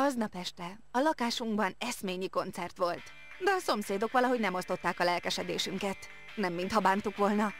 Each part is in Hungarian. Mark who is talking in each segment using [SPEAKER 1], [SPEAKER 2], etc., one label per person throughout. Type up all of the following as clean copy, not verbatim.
[SPEAKER 1] Aznap este a lakásunkban eszményi koncert volt, de a szomszédok valahogy nem osztották a lelkesedésünket. Nem mintha bántuk volna.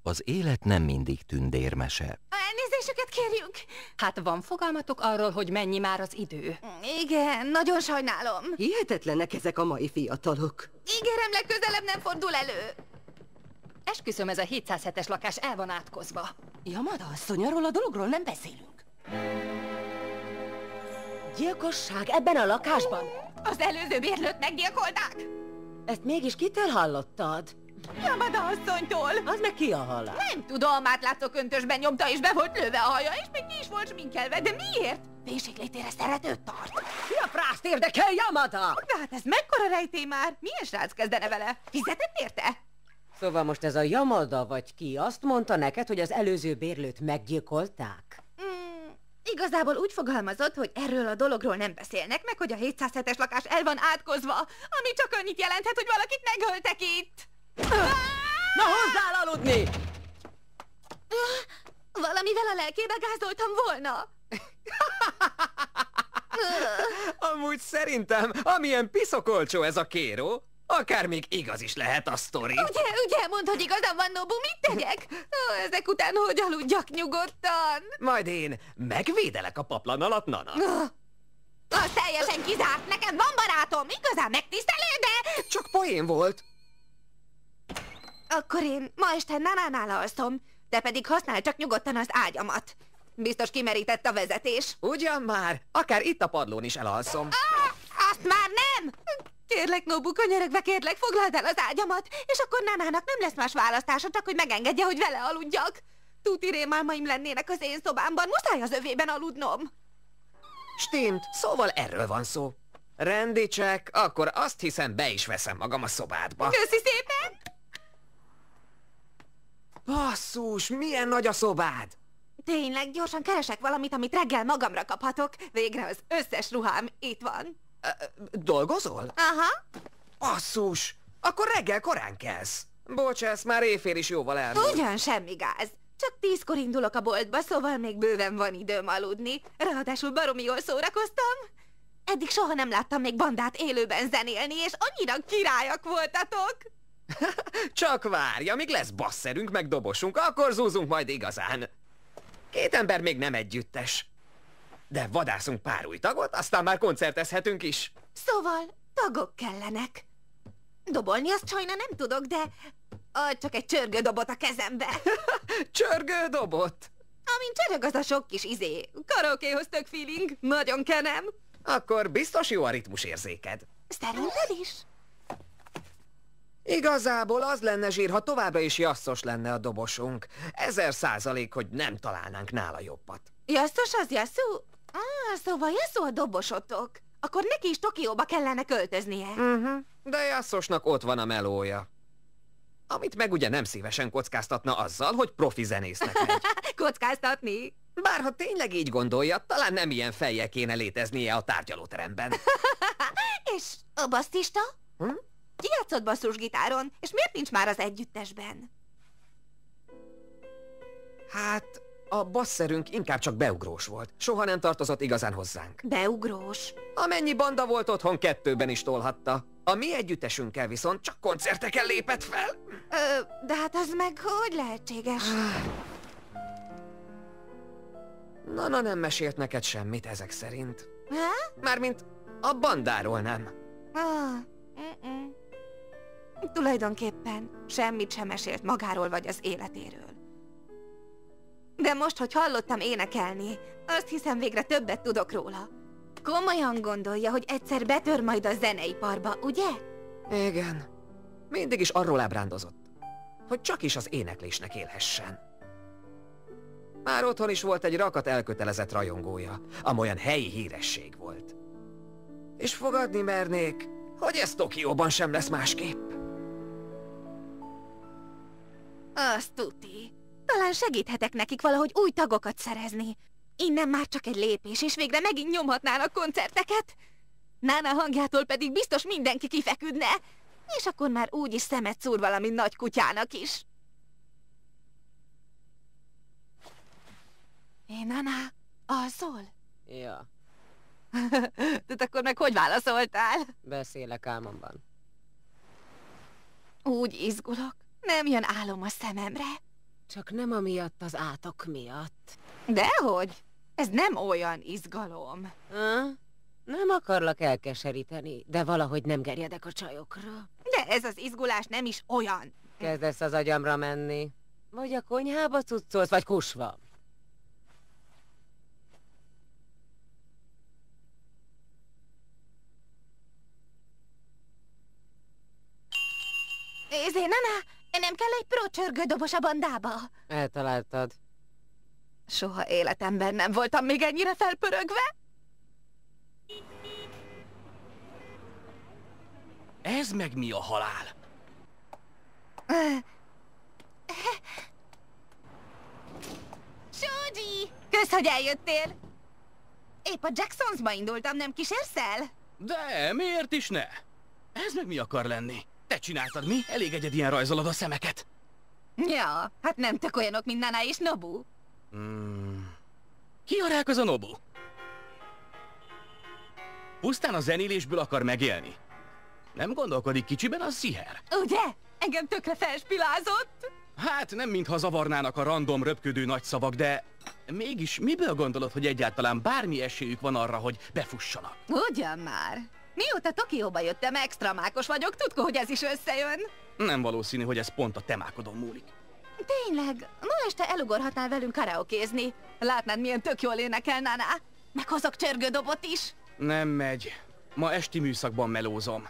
[SPEAKER 2] Az élet nem mindig tündérmese.
[SPEAKER 1] Elnézéseket kérjük!
[SPEAKER 3] Hát van fogalmatok arról, hogy mennyi már az idő?
[SPEAKER 1] Igen, nagyon sajnálom.
[SPEAKER 4] Hihetetlenek ezek a mai fiatalok.
[SPEAKER 1] Ígérem, legközelebb nem fordul elő.
[SPEAKER 3] Esküszöm, ez a 707-es lakás el van átkozva.
[SPEAKER 4] Yamada asszony, arról a dologról nem beszélünk. Gyilkosság ebben a lakásban?
[SPEAKER 1] Az előző bérlőt meggyilkolták!
[SPEAKER 4] Ezt mégis kitől hallottad?
[SPEAKER 1] Yamada asszonytól!
[SPEAKER 4] Az meg ki a halál?
[SPEAKER 1] Nem tudom, átlátszó köntösben nyomta és be volt lőve a haja, és még ki is volt sminkelve, de miért? Fénységlétére szeretőt tart.
[SPEAKER 4] Mi a frászt érdekel, Yamada?
[SPEAKER 1] De hát ez mekkora rejtély már? Milyen srác kezdene vele? Fizetett érte?
[SPEAKER 4] Szóval most ez a Yamada vagy ki azt mondta neked, hogy az előző bérlőt meggyilkolták?
[SPEAKER 1] Igazából úgy fogalmazott, hogy erről a dologról nem beszélnek, meg hogy a 707-es lakás el van átkozva, ami csak annyit jelenthet, hogy valakit megöltek itt.
[SPEAKER 4] Na hozzál aludni!
[SPEAKER 1] Valamivel a lelkébe gázoltam volna.
[SPEAKER 5] Amúgy szerintem, amilyen piszokolcsó ez a kéró, akár még igaz is lehet a sztori.
[SPEAKER 1] Ugye, mondd, hogy igazam van, Nobu, mit tegyek? Ezek után hogy aludjak nyugodtan?
[SPEAKER 5] Majd én megvédelek a paplan alatt, Nana.
[SPEAKER 1] Az teljesen kizárt, neked van barátom, igazán megtisztelő, de...
[SPEAKER 5] Csak poén volt.
[SPEAKER 1] Akkor én ma este Nanánál alszom, te pedig használj csak nyugodtan az ágyamat. Biztos kimerített a vezetés.
[SPEAKER 5] Ugyan már, akár itt a padlón is elalszom.
[SPEAKER 1] Azt már nem! Kérlek, Nobu, könyörögve kérlek, foglald el az ágyamat, és akkor Nanának nem lesz más választása, csak hogy megengedje, hogy vele aludjak. Tuti rémálmaim lennének az én szobámban, muszáj az övében aludnom.
[SPEAKER 5] Stimmt, szóval erről van szó. Rendítsek, akkor azt hiszem be is veszem magam a szobádba.
[SPEAKER 1] Köszi szépen!
[SPEAKER 5] Basszus, milyen nagy a szobád!
[SPEAKER 1] Tényleg, gyorsan keresek valamit, amit reggel magamra kaphatok. Végre az összes ruhám itt van.
[SPEAKER 5] Dolgozol?
[SPEAKER 1] Aha.
[SPEAKER 5] Basszus, akkor reggel korán kelsz. Bocsász, már éjfél is jóval elmúlt.
[SPEAKER 1] Ugyan semmi gáz. Csak 10-kor indulok a boltba, szóval még bőven van időm aludni. Ráadásul baromi jól szórakoztam. Eddig soha nem láttam még bandát élőben zenélni, és annyira királyak voltatok.
[SPEAKER 5] Csak várj, amíg lesz basszerünk meg dobosunk, akkor zúzunk majd igazán. Két ember még nem együttes. De vadászunk pár új tagot, aztán már koncertezhetünk is.
[SPEAKER 1] Szóval tagok kellenek. Dobolni azt sajna nem tudok, de csak egy csörgődobot a kezembe.
[SPEAKER 5] Csörgődobot?
[SPEAKER 1] Amint csörög, az a sok kis karaokéhoz tök feeling. Nagyon kenem.
[SPEAKER 5] Akkor biztos jó a ritmusérzéked.
[SPEAKER 1] Szerinted is?
[SPEAKER 5] Igazából az lenne zsír, ha továbbra is jasszos lenne a dobosunk. 1000%, hogy nem találnánk nála jobbat.
[SPEAKER 1] Jasszos az Yasu? Szóval Yasu a dobosotok. Akkor neki is Tokióba kellene költöznie.
[SPEAKER 5] De jasszosnak ott van a melója. Amit meg ugye nem szívesen kockáztatna azzal, hogy profi zenésznek megy.
[SPEAKER 1] Kockáztatni?
[SPEAKER 5] Bár ha tényleg így gondolja, talán nem ilyen fejjel kéne léteznie a tárgyalóteremben.
[SPEAKER 1] És a basszista?
[SPEAKER 5] Hm?
[SPEAKER 1] Ki játszott basszusgitáron, és miért nincs már az együttesben?
[SPEAKER 5] Hát, a basszerünk inkább csak beugrós volt. Soha nem tartozott igazán hozzánk.
[SPEAKER 1] Beugrós.
[SPEAKER 5] Amennyi banda volt otthon, 2-ben is tolhatta. A mi együttesünkkel viszont csak koncerteken lépett fel.
[SPEAKER 1] De hát az meg hogy lehetséges?
[SPEAKER 5] Nana nem mesélt neked semmit ezek szerint.
[SPEAKER 1] Ha?
[SPEAKER 5] Mármint a bandáról nem.
[SPEAKER 1] Tulajdonképpen semmit sem mesélt magáról vagy az életéről. De most, hogy hallottam énekelni, azt hiszem végre többet tudok róla. Komolyan gondolja, hogy egyszer betör majd a zeneiparba, ugye?
[SPEAKER 5] Igen. Mindig is arról ábrándozott, hogy csak is az éneklésnek élhessen. Már otthon is volt egy rakat elkötelezett rajongója, amolyan helyi híresség volt. És fogadni mernék, hogy ez Tokióban sem lesz másképp.
[SPEAKER 1] Azt tuti. Talán segíthetek nekik valahogy új tagokat szerezni. Innen már csak egy lépés, és végre megint nyomhatnának koncerteket. Nana hangjától pedig biztos mindenki kifeküdne. És akkor már úgyis szemet szúr valami nagy kutyának is. Nana, alszol?
[SPEAKER 4] Ja,
[SPEAKER 1] Tehát akkor meg hogy válaszoltál?
[SPEAKER 4] beszélek álmomban.
[SPEAKER 1] Úgy izgulok. Nem jön álom a szememre.
[SPEAKER 4] Csak nem amiatt az átok miatt.
[SPEAKER 1] Dehogy? Ez nem olyan izgalom.
[SPEAKER 4] Ha? Nem akarlak elkeseríteni, de valahogy nem gerjedek a csajokra.
[SPEAKER 1] De ez az izgulás nem is olyan.
[SPEAKER 4] Kezdesz az agyamra menni. Vagy a konyhába cuccolsz, vagy kusva.
[SPEAKER 1] Nana, nem kell egy pro-csörgődobos a bandába?
[SPEAKER 4] Eltaláltad.
[SPEAKER 1] Soha életemben nem voltam még ennyire felpörögve.
[SPEAKER 6] Ez meg mi a halál?
[SPEAKER 1] Shoji! Kösz, hogy eljöttél. Épp a Jacksonsba indultam, nem kísérsz el?
[SPEAKER 6] De miért is ne? Ez meg mi akar lenni? Te csináltad, mi? Elég egyed ilyen rajzolod a szemeket.
[SPEAKER 1] Ja, hát nem tök olyanok, mint Nana és Nobu.
[SPEAKER 6] Ki a rák az a Nobu? Pusztán a zenélésből akar megélni. Nem gondolkodik kicsiben, az ziher.
[SPEAKER 1] Ugye? Engem tökre felspilázott.
[SPEAKER 6] Hát nem mintha zavarnának a random röpködő nagy szavak, de mégis miből gondolod, hogy egyáltalán bármi esélyük van arra, hogy befussanak?
[SPEAKER 1] Ugyan már. Mióta Tokióba jöttem, extra mákos vagyok, tudko, hogy ez is összejön.
[SPEAKER 6] Nem valószínű, hogy ez pont a temákodon múlik.
[SPEAKER 1] Tényleg, ma este elugorhatnál velünk karaokézni. Látnád, milyen tök jól énekel Nana. Meghozok csörgődobot is.
[SPEAKER 6] Nem megy. Ma esti műszakban melózom.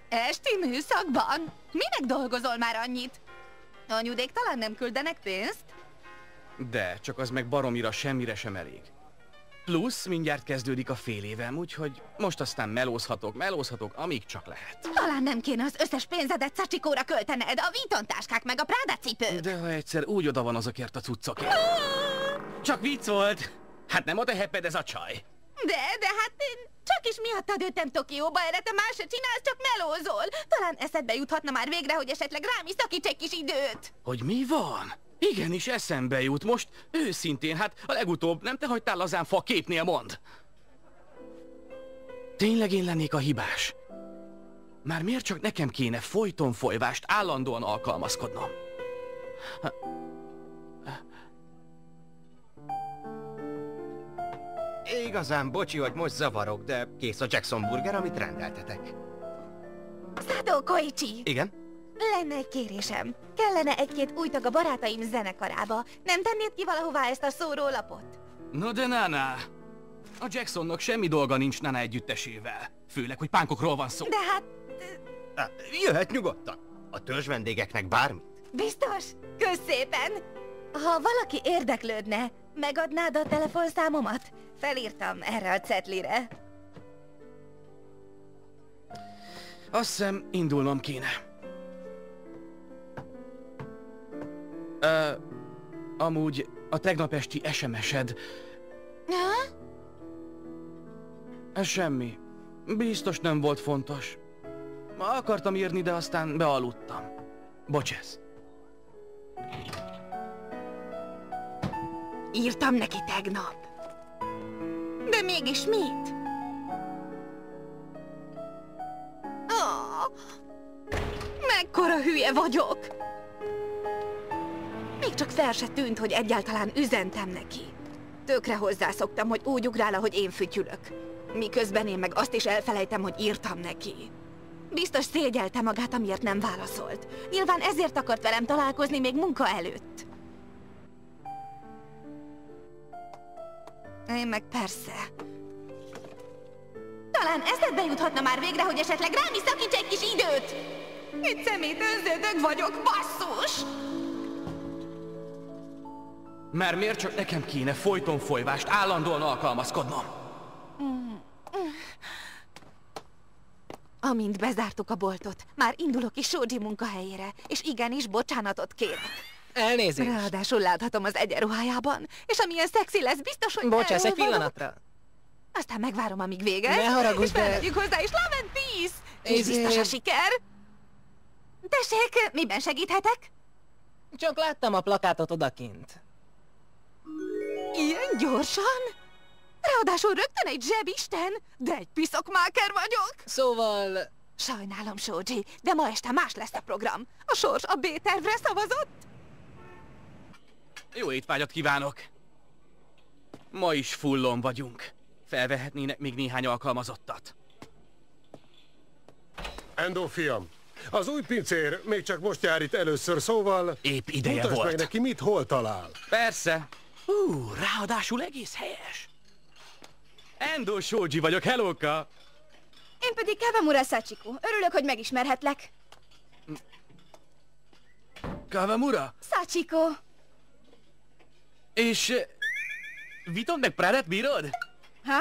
[SPEAKER 1] Esti műszakban? Minek dolgozol már annyit? Anyudék talán nem küldenek pénzt?
[SPEAKER 6] De, csak az meg baromira semmire sem elég. Plusz mindjárt kezdődik a fél évem, úgyhogy most aztán melózhatok, amíg csak lehet.
[SPEAKER 1] Talán nem kéne az összes pénzedet Sachikóra költened, a Vuitton táskák meg a Prada cipők.
[SPEAKER 6] De ha egyszer úgy oda van azokért a cuccokért. Csak vicc volt! Hát nem a te hepped ez a csaj.
[SPEAKER 1] De hát én csak is miattad jöttem Tokióba, erre te más se csinálsz, csak melózol. Talán eszedbe juthatna már végre, hogy esetleg rám is szakíts egy kis időt.
[SPEAKER 6] Hogy mi van? Igenis eszembe jut most. Őszintén, hát a legutóbb nem te hagytál lazán fa képnél, mond. Tényleg én lennék a hibás? Már miért csak nekem kéne folyton folyvást állandóan alkalmazkodnom?
[SPEAKER 7] Igazán bocsi, hogy most zavarok, de kész a Jackson burger, amit rendeltetek.
[SPEAKER 1] Sado Koichi!
[SPEAKER 7] Igen?
[SPEAKER 1] Lenne egy kérésem. Kellene egy-két új tag a barátaim zenekarába. Nem tennéd ki valahová ezt a szórólapot?
[SPEAKER 6] No de Nana, a Jacksonnak semmi dolga nincs Nana együttesével. Főleg, hogy pánkokról van szó.
[SPEAKER 1] De hát...
[SPEAKER 7] Jöhet nyugodtan. A törzs vendégeknek bármit.
[SPEAKER 1] Biztos? Kösz szépen! Ha valaki érdeklődne, megadnád a telefonszámomat? Felírtam erre a cetlire.
[SPEAKER 6] Azt hiszem, indulnom kéne. Amúgy A tegnap esti SMS-ed.
[SPEAKER 1] Ha?
[SPEAKER 6] Ez semmi. Biztos nem volt fontos. Ma akartam írni, de aztán bealudtam. Bocsász.
[SPEAKER 1] Írtam neki tegnap. De mégis mit? Mekkora hülye vagyok! Még csak fel se tűnt, hogy egyáltalán üzentem neki. Tökre hozzászoktam, hogy úgy ugrál, ahogy én fütyülök. Miközben én meg azt is elfelejtem, hogy írtam neki. Biztos szégyelte magát, amiért nem válaszolt. Nyilván ezért akart velem találkozni még munka előtt. Én meg persze. Talán eszedbe juthatna már végre, hogy esetleg rám is szakíts egy kis időt! Egy szemét önző dög vagyok, basszus!
[SPEAKER 6] Mert miért csak nekem kéne folyton folyvást állandóan alkalmazkodnom?
[SPEAKER 1] Amint bezártuk a boltot, már indulok is Shoji munkahelyére, és igenis bocsánatot kérek.
[SPEAKER 8] Elnézést.
[SPEAKER 1] Ráadásul láthatom az egyenruhájában, és amilyen szexi lesz, biztos, hogy
[SPEAKER 8] Bocsász, egy
[SPEAKER 1] elolvadok.
[SPEAKER 8] pillanatra.
[SPEAKER 1] Aztán megvárom, amíg vége.
[SPEAKER 8] Ne haragudj,
[SPEAKER 1] és
[SPEAKER 8] de-
[SPEAKER 1] felmegyünk hozzá, és love and peace! És
[SPEAKER 8] Ezért-
[SPEAKER 1] biztos a siker. Tessék, miben segíthetek?
[SPEAKER 8] Csak láttam a plakátot odakint.
[SPEAKER 1] Ilyen gyorsan? Ráadásul rögtön egy zsebisten, de egy piszokmáker vagyok.
[SPEAKER 8] Szóval...
[SPEAKER 1] Sajnálom, Shoji, de ma este más lesz a program. A sors a B-tervre szavazott.
[SPEAKER 6] Jó étvágyat kívánok! Ma is fullon vagyunk. Felvehetnének még néhány alkalmazottat.
[SPEAKER 9] Endo fiam, az új pincér még csak most jár itt először, szóval...
[SPEAKER 6] Épp ideje
[SPEAKER 9] mutasd
[SPEAKER 6] volt.
[SPEAKER 9] meg neki, mit hol talál.
[SPEAKER 6] Persze. Ráadásul egész helyes. Endo Shoji vagyok, hellóka!
[SPEAKER 10] Én pedig Kawamura Sachiko. Örülök, hogy megismerhetlek.
[SPEAKER 6] Kawamura?
[SPEAKER 10] Sachiko.
[SPEAKER 6] És... Viton meg Pradet bírod?
[SPEAKER 10] Ha?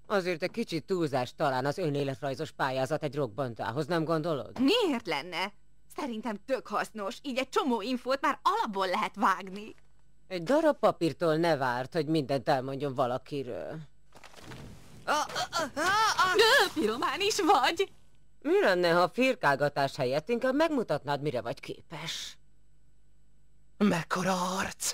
[SPEAKER 4] Azért egy kicsit túlzás talán az önéletrajzos pályázat egy rockbandához, nem gondolod?
[SPEAKER 1] Miért lenne? Szerintem tök hasznos, így egy csomó infót már alapból lehet vágni.
[SPEAKER 4] Egy darab papírtól ne várt, hogy mindent elmondjon valakiről.
[SPEAKER 1] Piromán is vagy.
[SPEAKER 4] Mi lenne, ha a firkálgatás helyett inkább megmutatnád, mire vagy képes?
[SPEAKER 8] Mekkora arc!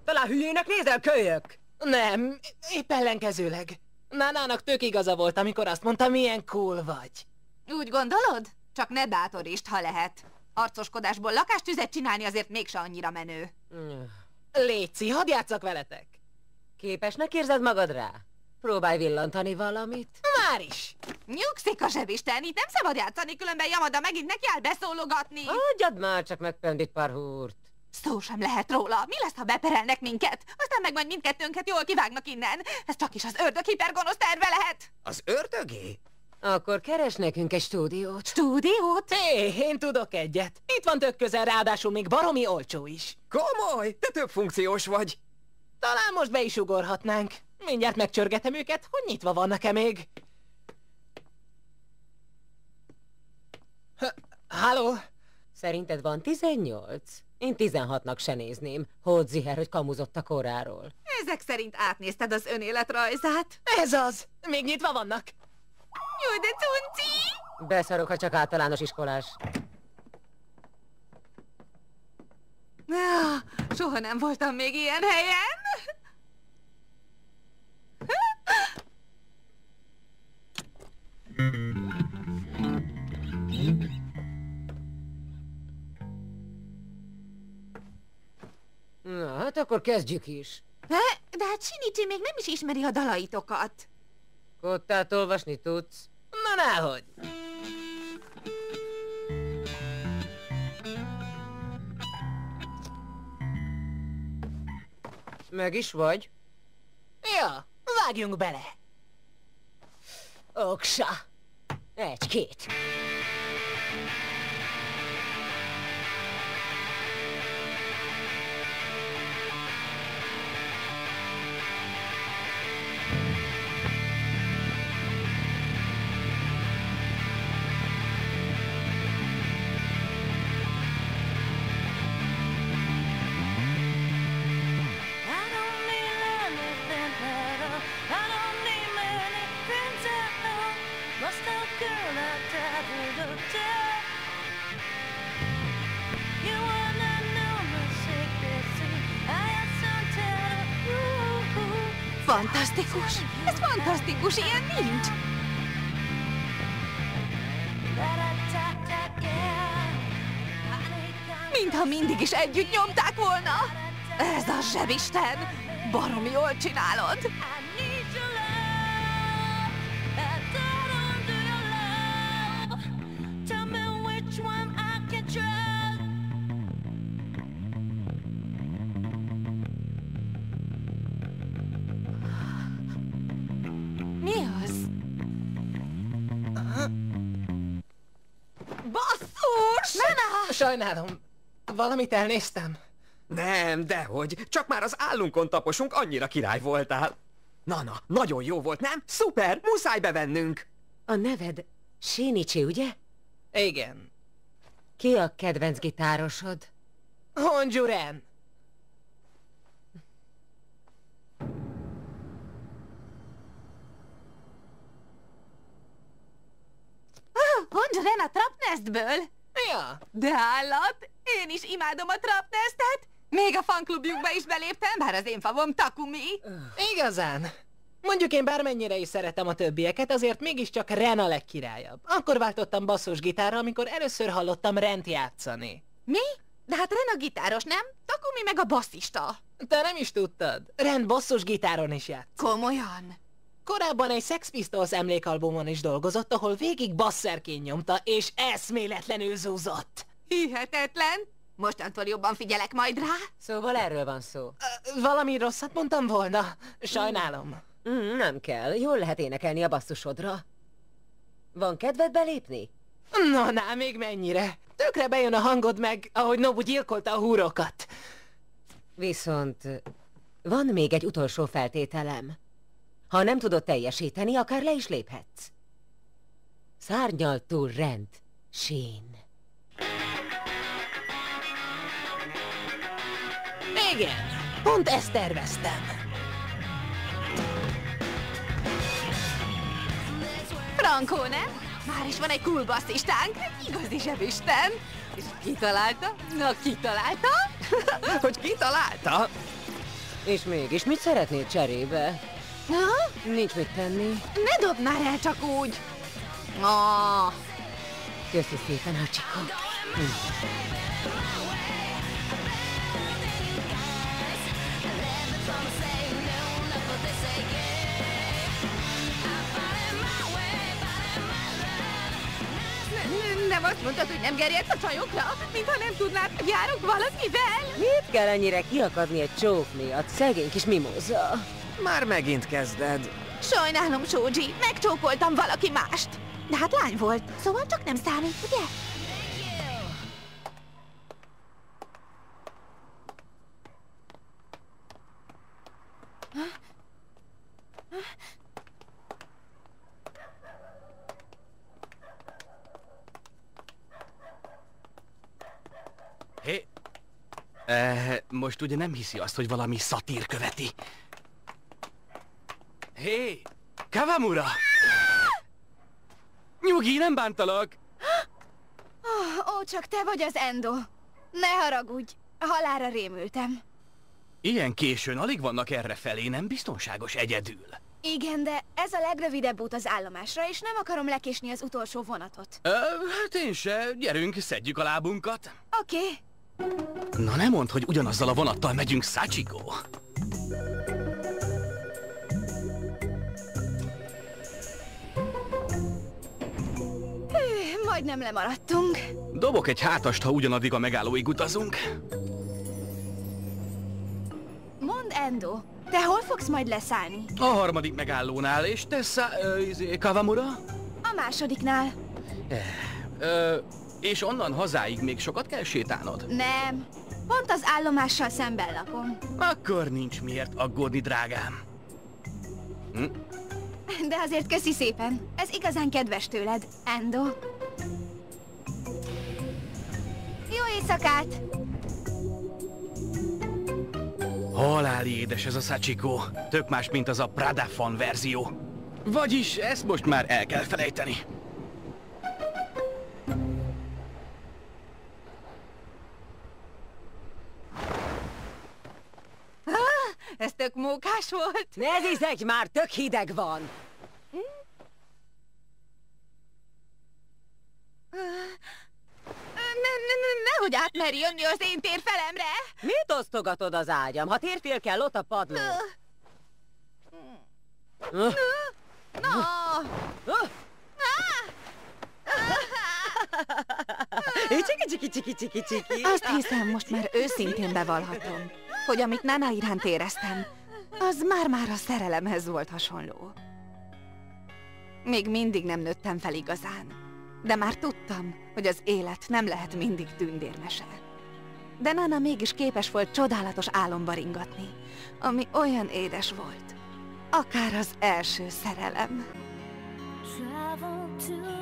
[SPEAKER 8] Talán hülyének nézel, kölyök? Nem, épp ellenkezőleg. Nánának tök igaza volt, amikor azt mondta, milyen cool vagy.
[SPEAKER 1] Úgy gondolod? Csak ne bátorítsd, ha lehet. Arcoskodásból lakástüzet csinálni azért mégse annyira menő.
[SPEAKER 8] Léci, hadd játsszak veletek.
[SPEAKER 4] Képesnek érzed magad rá? Próbálj villantani valamit.
[SPEAKER 8] Már is.
[SPEAKER 1] Nyugszik a zsebisten, itt nem szabad játszani, különben Yamada megint nekiáll beszólogatni.
[SPEAKER 4] Adjad már csak meg Pendit Parhurt.
[SPEAKER 1] Szó sem lehet róla. Mi lesz, ha beperelnek minket? Aztán meg majd mindkettőnket jól kivágnak innen. Ez csak is az ördög hipergonosz terve lehet.
[SPEAKER 5] Az ördögé?
[SPEAKER 4] Akkor keres nekünk egy stúdiót.
[SPEAKER 1] Stúdiót?
[SPEAKER 8] Hé, én tudok egyet. Itt van tök közel, ráadásul még baromi olcsó is.
[SPEAKER 5] Komoly, te több funkciós vagy.
[SPEAKER 8] Talán most be is ugorhatnánk. Mindjárt megcsörgetem őket, hogy nyitva vannak-e még. Halló?
[SPEAKER 4] Szerinted van 18? Én 16-nak se nézném. Hódziher, hogy kamuzott a koráról.
[SPEAKER 1] Ezek szerint átnézted az önéletrajzát.
[SPEAKER 8] Ez az! Még nyitva vannak.
[SPEAKER 1] Jó, de cunci!
[SPEAKER 4] Beszarok, ha csak általános iskolás.
[SPEAKER 1] Soha nem voltam még ilyen helyen.
[SPEAKER 4] Na, hát akkor kezdjük is.
[SPEAKER 1] De hát Shinichi még nem is ismeri a dalaitokat.
[SPEAKER 4] Kottát olvasni tudsz?
[SPEAKER 8] Na nehogy.
[SPEAKER 4] Meg is vagy?
[SPEAKER 8] Ja, vágjunk bele. Oksa.
[SPEAKER 4] Egy-két.
[SPEAKER 1] Fantasztikus! Ez fantasztikus, ilyen nincs! Mintha mindig is együtt nyomták volna! Ez a zsebisten! Baromi jól csinálod! Mi az? Basszus! Nana!
[SPEAKER 8] Sajnálom, valamit elnéztem.
[SPEAKER 5] Nem, dehogy. Csak már az állunkon taposunk, annyira király voltál. Nana, nagyon jó volt, nem? Szuper, muszáj bevennünk.
[SPEAKER 4] A neved Shinichi, ugye?
[SPEAKER 8] Igen.
[SPEAKER 4] Ki a kedvenc gitárosod?
[SPEAKER 8] Honjuren.
[SPEAKER 1] Honjuren a Trapnestből?
[SPEAKER 8] Ja.
[SPEAKER 1] De állat! Én is imádom a Trapnestet! Még a fanklubjukba is beléptem, bár az én favom Takumi.
[SPEAKER 8] Igazán. Mondjuk én bármennyire is szeretem a többieket, azért mégiscsak Ren a legkirályabb. Akkor váltottam basszusgitárra, amikor először hallottam Rent játszani.
[SPEAKER 1] Mi? De hát Ren a gitáros, nem? Takumi meg a basszista.
[SPEAKER 8] Te nem is tudtad. Ren basszusgitáron is játszik.
[SPEAKER 1] Komolyan?
[SPEAKER 8] Korábban egy Sex Pistols emlékalbumon is dolgozott, ahol végig basszerként nyomta, és eszméletlenül zúzott.
[SPEAKER 1] Hihetetlen! Mostantól jobban figyelek majd rá.
[SPEAKER 4] Szóval erről van szó.
[SPEAKER 8] Valami rosszat mondtam volna? Sajnálom.
[SPEAKER 4] Nem kell, jól lehet énekelni a basszusodra. Van kedved belépni?
[SPEAKER 8] Na, még mennyire. Tökre bejön a hangod meg, ahogy Nobu gyilkolta a húrokat.
[SPEAKER 4] Viszont van még egy utolsó feltételem. Ha nem tudod teljesíteni, akár le is léphetsz. Szárnyaltú rend, Shin.
[SPEAKER 8] Igen, pont ezt terveztem.
[SPEAKER 1] Frankó, nem? Már is van egy cool basszistánk, egy igazi zsebisten. És kitalálta? Na, kitalálta?
[SPEAKER 5] Hogy kitalálta?
[SPEAKER 4] És mégis mit szeretnél cserébe?
[SPEAKER 1] Ha?
[SPEAKER 4] Nincs mit tenni.
[SPEAKER 1] Ne dobd már el csak úgy! Oh.
[SPEAKER 4] Köszi szépen, Hachiko.
[SPEAKER 1] Nem azt mondtad, hogy nem gerjedsz a csajokra? Mintha nem tudnád, hogy járok valakivel?
[SPEAKER 4] Mit kell ennyire kiakadni egy csók miatt, szegény kis mimóza?
[SPEAKER 5] Már megint kezded.
[SPEAKER 1] Sajnálom, Shoji, megcsókoltam valaki mást. De hát lány volt, szóval csak nem számít, ugye?
[SPEAKER 6] Hé, most ugye nem hiszi azt, hogy valami szatír követi. Hé, Kawamura! Nyugi, nem bántalak!
[SPEAKER 10] Ó, csak te vagy az Endo. Ne haragudj, halálra rémültem.
[SPEAKER 6] Ilyen későn alig vannak errefelé, nem biztonságos egyedül.
[SPEAKER 10] Igen, de ez a legrövidebb út az állomásra, és nem akarom lekésni az utolsó vonatot.
[SPEAKER 6] Hát én se. Gyerünk, szedjük a lábunkat.
[SPEAKER 10] Oké.
[SPEAKER 6] Na ne mondd, hogy ugyanazzal a vonattal megyünk, Sachiko.
[SPEAKER 10] Majdnem lemaradtunk.
[SPEAKER 6] Dobok egy hátast, ha ugyanaddig a megállóig utazunk.
[SPEAKER 10] Mondd, Endo, te hol fogsz majd leszállni?
[SPEAKER 6] A harmadik megállónál, és te Kawamura?
[SPEAKER 10] A másodiknál.
[SPEAKER 6] És onnan hazáig még sokat kell sétálnod?
[SPEAKER 10] Nem. Pont az állomással szemben lakom.
[SPEAKER 6] Akkor nincs miért aggódni, drágám.
[SPEAKER 10] De azért köszi szépen. Ez igazán kedves tőled, Endo. Jó éjszakát!
[SPEAKER 6] Haláli édes ez a Sachiko. Tök más, mint az a Prada fan verzió. Vagyis ezt most már el kell felejteni.
[SPEAKER 1] Ez tök mókás volt.
[SPEAKER 4] Ne zizegj már, tök hideg van!
[SPEAKER 1] Nehogy átmerj jönni az én térfelemre!
[SPEAKER 4] Mit osztogatod az ágyam? Ha térfél kell, ott a padló. Csiki-csiki-csiki-csiki-csiki.
[SPEAKER 1] Azt hiszem, most már őszintén bevallhatom, hogy amit Nana iránt éreztem, az már-már a szerelemhez volt hasonló. Még mindig nem nőttem fel igazán, de már tudtam, hogy az élet nem lehet mindig tündérmese. De Nana mégis képes volt csodálatos álomba ringatni, ami olyan édes volt, akár az első szerelem.
[SPEAKER 11] Travel to